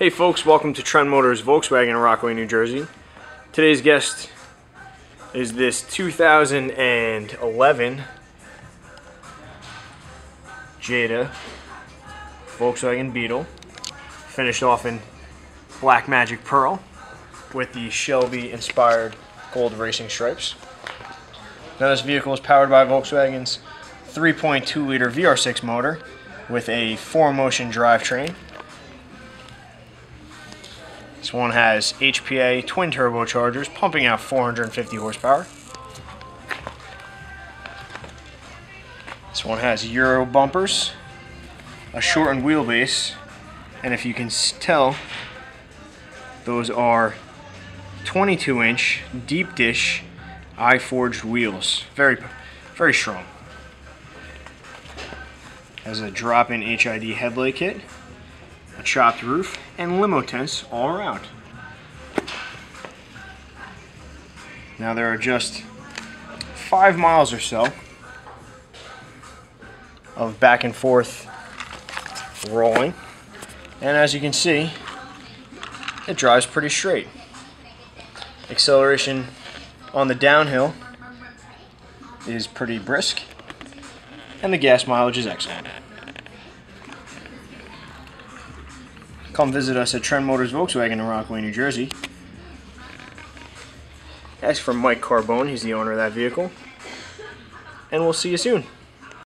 Hey folks, welcome to Trend Motors Volkswagen in Rockaway, New Jersey. Today's guest is this 2011 Jada Volkswagen Beetle, finished off in Black Magic Pearl with the Shelby inspired gold racing stripes. Now this vehicle is powered by Volkswagen's 3.2 liter VR6 motor with a 4-motion drivetrain. This one has HPA twin turbochargers pumping out 450 horsepower. This one has Euro bumpers, a shortened wheelbase, and if you can tell, those are 22-inch deep dish eye-forged wheels. Very strong. Has a drop-in HID headlight kit, a chopped roof, and limo tents all around. Now there are just 5 miles or so of back and forth rolling, and as you can see, it drives pretty straight. Acceleration on the downhill is pretty brisk, and the gas mileage is excellent. Come visit us at Trend Motors Volkswagen in Rockaway, New Jersey. Ask for Mike Carbone, he's the owner of that vehicle. And we'll see you soon.